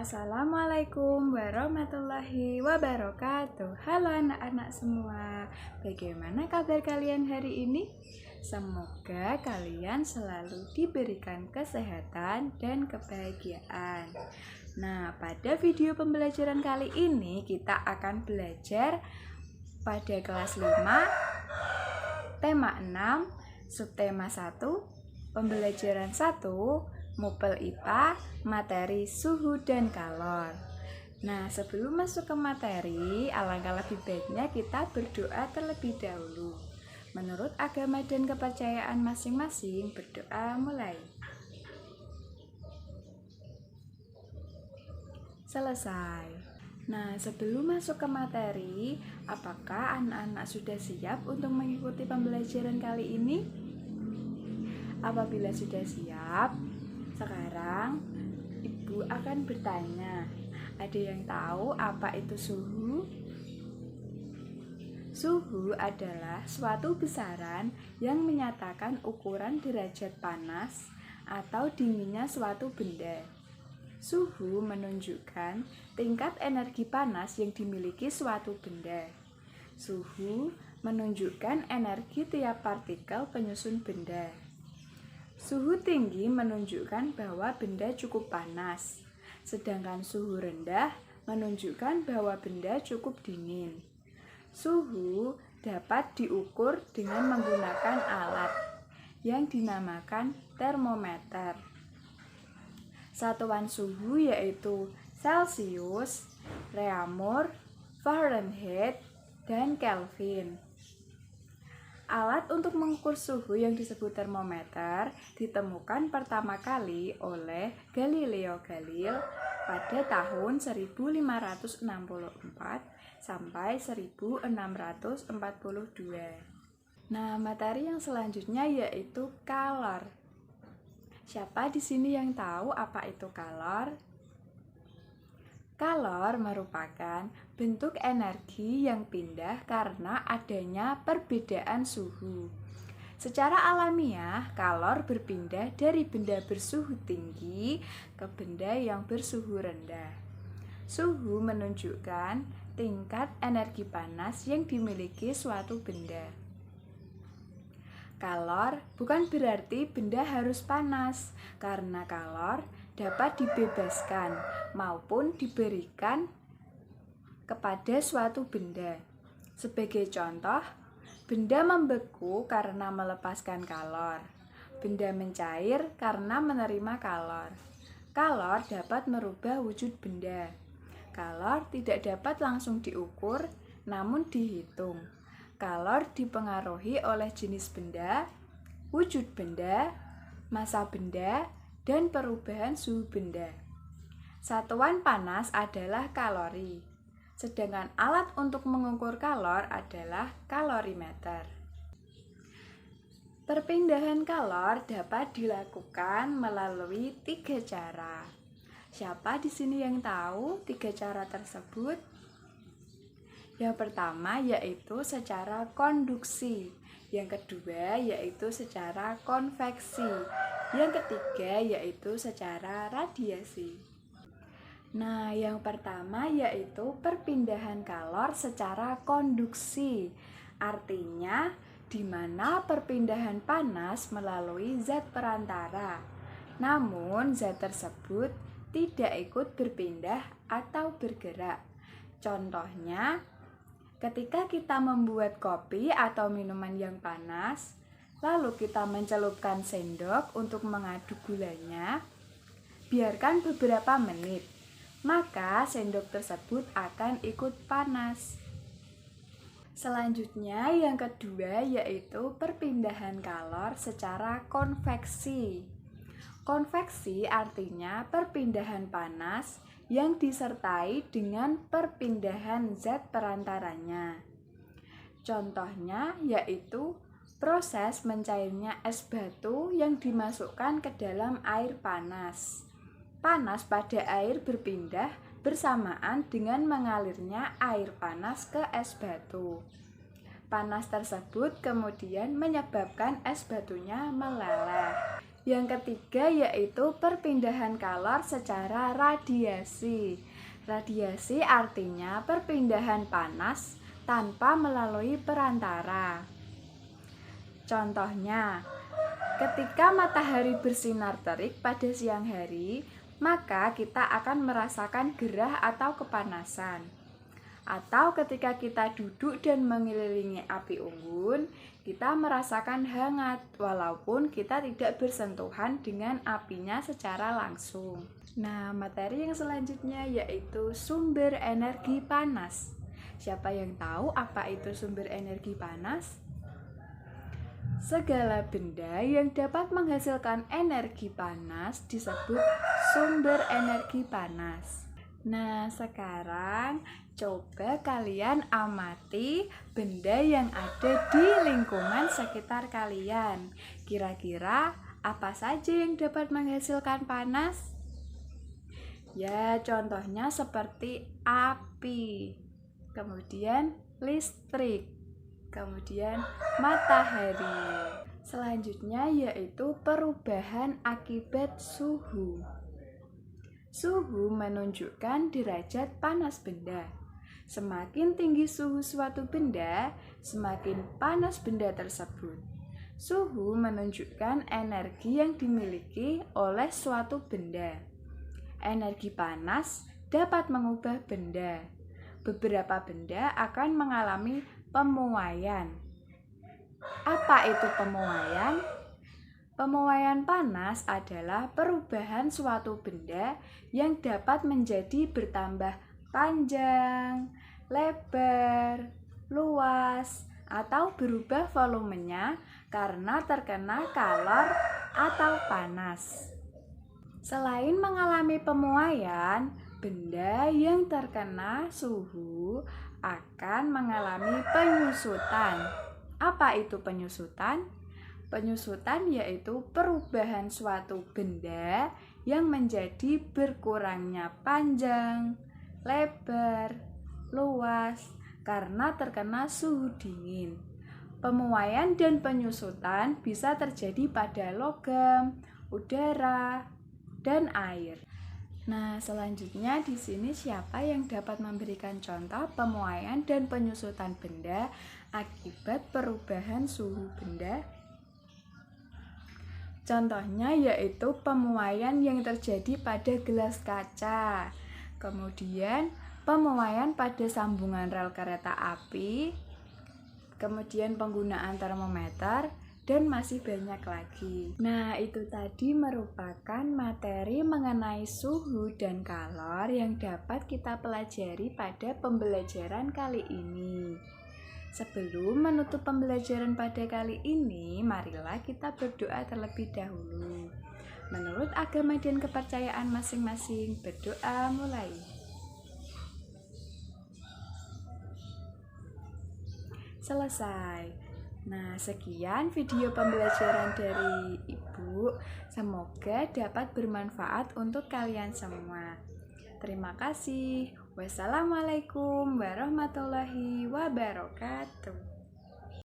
Assalamualaikum warahmatullahi wabarakatuh. Halo anak-anak semua, bagaimana kabar kalian hari ini? Semoga kalian selalu diberikan kesehatan dan kebahagiaan. Nah, pada video pembelajaran kali ini kita akan belajar pada kelas 5, tema 6, subtema 1, pembelajaran 1, Mupel IPA, materi suhu dan kalor. Nah, sebelum masuk ke materi, alangkah lebih baiknya kita berdoa terlebih dahulu. Menurut agama dan kepercayaan masing-masing, berdoa mulai. Selesai. Nah, sebelum masuk ke materi, apakah anak-anak sudah siap untuk mengikuti pembelajaran kali ini? Apabila sudah siap, sekarang Ibu akan bertanya, ada yang tahu apa itu suhu? Suhu adalah suatu besaran yang menyatakan ukuran derajat panas atau dinginnya suatu benda. Suhu menunjukkan tingkat energi panas yang dimiliki suatu benda. Suhu menunjukkan energi tiap partikel penyusun benda. Suhu tinggi menunjukkan bahwa benda cukup panas, sedangkan suhu rendah menunjukkan bahwa benda cukup dingin. Suhu dapat diukur dengan menggunakan alat yang dinamakan termometer. Satuan suhu yaitu Celcius, Reaumur, Fahrenheit, dan Kelvin. Alat untuk mengukur suhu yang disebut termometer ditemukan pertama kali oleh Galileo Galilei pada tahun 1564 sampai 1642. Nah, materi yang selanjutnya yaitu kalor. Siapa di sini yang tahu apa itu kalor? Kalor merupakan bentuk energi yang pindah karena adanya perbedaan suhu. Secara alamiah, kalor berpindah dari benda bersuhu tinggi ke benda yang bersuhu rendah. Suhu menunjukkan tingkat energi panas yang dimiliki suatu benda. Kalor bukan berarti benda harus panas, karena kalor dapat dibebaskan maupun diberikan kepada suatu benda. Sebagai contoh, benda membeku karena melepaskan kalor. Benda mencair karena menerima kalor. Kalor dapat merubah wujud benda. Kalor tidak dapat langsung diukur, namun dihitung. Kalor dipengaruhi oleh jenis benda, wujud benda, massa benda, dan perubahan suhu benda. Satuan panas adalah kalori, sedangkan alat untuk mengukur kalor adalah kalorimeter. Perpindahan kalor dapat dilakukan melalui 3 cara. Siapa di sini yang tahu 3 cara tersebut? Yang pertama yaitu secara konduksi, yang kedua yaitu secara konveksi, yang ketiga yaitu secara radiasi. Nah, yang pertama yaitu perpindahan kalor secara konduksi, artinya di mana perpindahan panas melalui zat perantara, namun zat tersebut tidak ikut berpindah atau bergerak. Contohnya, ketika kita membuat kopi atau minuman yang panas, lalu kita mencelupkan sendok untuk mengaduk gulanya, biarkan beberapa menit, maka sendok tersebut akan ikut panas. Selanjutnya yang kedua yaitu perpindahan kalor secara konveksi. Konveksi artinya perpindahan panas yang disertai dengan perpindahan zat perantaranya. Contohnya yaitu proses mencairnya es batu yang dimasukkan ke dalam air panas. Panas pada air berpindah bersamaan dengan mengalirnya air panas ke es batu. Panas tersebut kemudian menyebabkan es batunya meleleh. Yang ketiga yaitu perpindahan kalor secara radiasi. Radiasi artinya perpindahan panas tanpa melalui perantara. Contohnya, ketika matahari bersinar terik pada siang hari, maka kita akan merasakan gerah atau kepanasan. Atau ketika kita duduk dan mengelilingi api unggun, kita merasakan hangat walaupun kita tidak bersentuhan dengan apinya secara langsung. Nah, materi yang selanjutnya yaitu sumber energi panas. Siapa yang tahu apa itu sumber energi panas? Segala benda yang dapat menghasilkan energi panas disebut sumber energi panas. Nah, sekarang coba kalian amati benda yang ada di lingkungan sekitar kalian. Kira-kira apa saja yang dapat menghasilkan panas? Ya, contohnya seperti api, kemudian listrik, kemudian matahari. Selanjutnya yaitu perubahan akibat suhu. Suhu menunjukkan derajat panas benda. Semakin tinggi suhu suatu benda, semakin panas benda tersebut. Suhu menunjukkan energi yang dimiliki oleh suatu benda. Energi panas dapat mengubah benda. Beberapa benda akan mengalami pemuaian. Apa itu pemuaian? Pemuaian panas adalah perubahan suatu benda yang dapat menjadi bertambah panjang, lebar, luas, atau berubah volumenya karena terkena kalor atau panas. Selain mengalami pemuaian, benda yang terkena suhu akan mengalami penyusutan. Apa itu penyusutan? Penyusutan yaitu perubahan suatu benda yang menjadi berkurangnya panjang, lebar, luas karena terkena suhu dingin. Pemuaian dan penyusutan bisa terjadi pada logam, udara, dan air. Nah, selanjutnya di sini siapa yang dapat memberikan contoh pemuaian dan penyusutan benda akibat perubahan suhu benda? Contohnya yaitu pemuaian yang terjadi pada gelas kaca, kemudian pemuaian pada sambungan rel kereta api, kemudian penggunaan termometer, dan masih banyak lagi. Nah, itu tadi merupakan materi mengenai suhu dan kalor yang dapat kita pelajari pada pembelajaran kali ini. Sebelum menutup pembelajaran pada kali ini, marilah kita berdoa terlebih dahulu. Menurut agama dan kepercayaan masing-masing, berdoa mulai. Selesai. Nah, sekian video pembelajaran dari Ibu. Semoga dapat bermanfaat untuk kalian semua. Terima kasih. Wassalamualaikum warahmatullahi wabarakatuh.